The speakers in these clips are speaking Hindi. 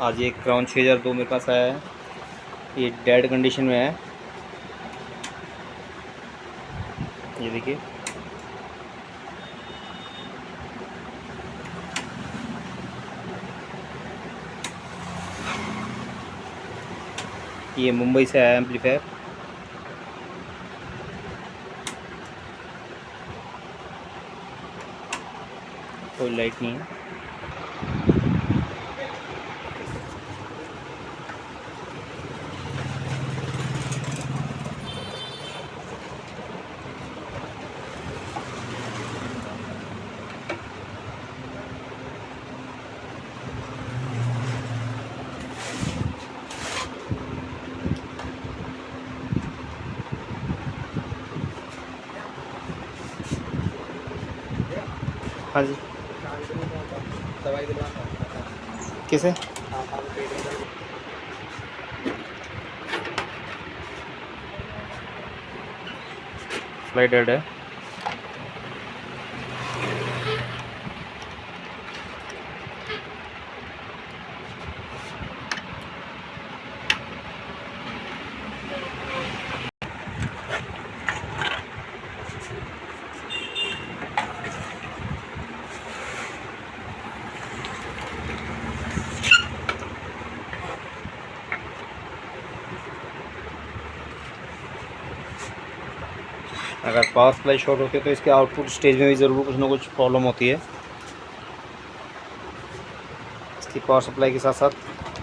आज ये क्राउन 6002 मेरे पास आया है। ये डेड कंडीशन में है, ये देखिए। ये मुंबई से आया एम्पलीफायर। कोई लाइट नहीं है। हाँ जी, किसे फ्लाइट डेड है। अगर पावर सप्लाई शॉर्ट होती है तो इसके आउटपुट स्टेज में भी ज़रूर कुछ ना कुछ प्रॉब्लम होती है। इसकी पावर सप्लाई के साथ साथ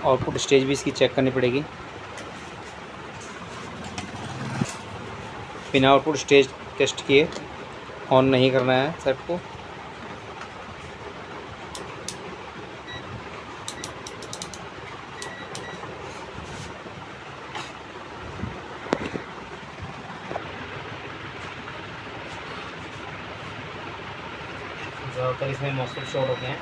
आउटपुट स्टेज भी इसकी चेक करनी पड़ेगी। बिना आउटपुट स्टेज टेस्ट किए ऑन नहीं करना है सेट को। ज़्यादातर इसमें मॉस्फेट शॉर्ट होते हैं।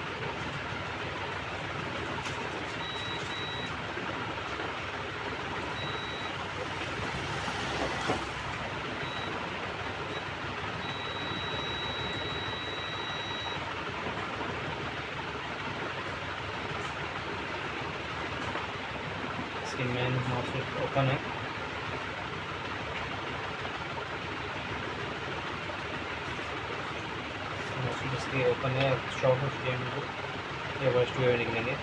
इसकी मेन मॉस्फेट ओपन है। मॉस्फेट इसकी ओपन है, शॉर्ट हो चुके हैं, ये वर्स्ट वे निकलेंगे।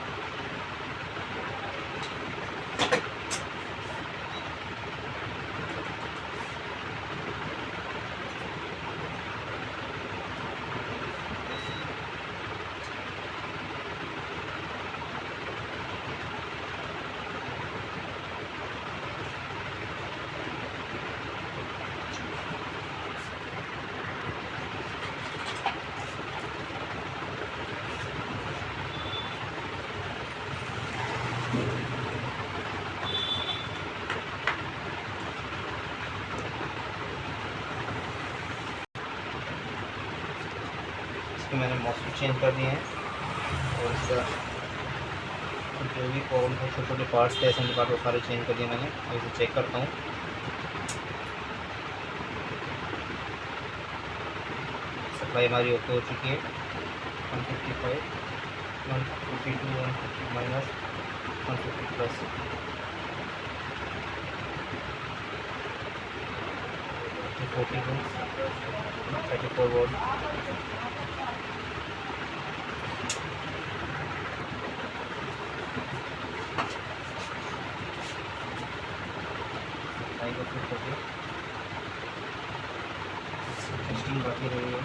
इसको मैंने मॉस्फेट चेंज कर दिए हैं और इसका जो भी प्रॉब्लम है, छोटे छोटे पार्ट्स थे असेंबली पार्ट, वो सारे चेंज कर दिए मैंने। और इसे चेक करता हूँ। सप्लाई हमारी ओके हो चुकी है। 155, 152, 150 minus, 150 plus. Forty 34 volt. Testing बाकी रही है।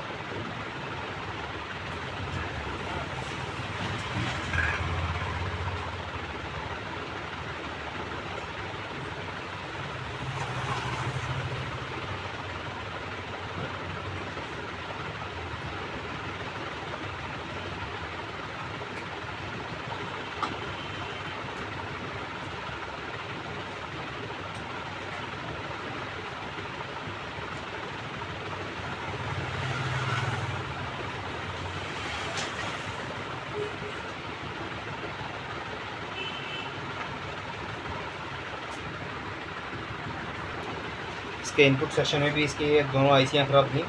इसके इनपुट सेक्शन में भी इसकी दोनों आईसियाँ ख़राब थी।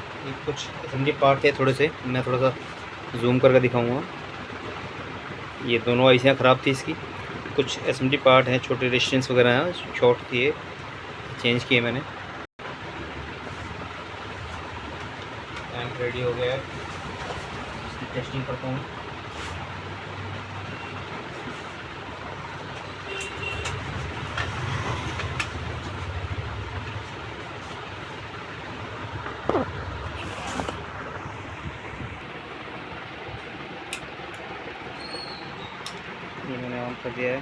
कुछ असेंबली पार्ट थे थोड़े से, मैं थोड़ा सा जूम करके दिखाऊंगा। ये दोनों आईसियाँ ख़राब थी इसकी। कुछ एसएमडी पार्ट हैं, छोटे रेजिस्टेंस वगैरह हैं, शॉर्ट किए, चेंज किए मैंने। लैंप रेडी हो गया है, इसकी टेस्टिंग करता हूँ। ये मैंने ऑन कर दिया है।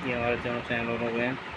ये हमारे दोनों चैनल हो गए हैं।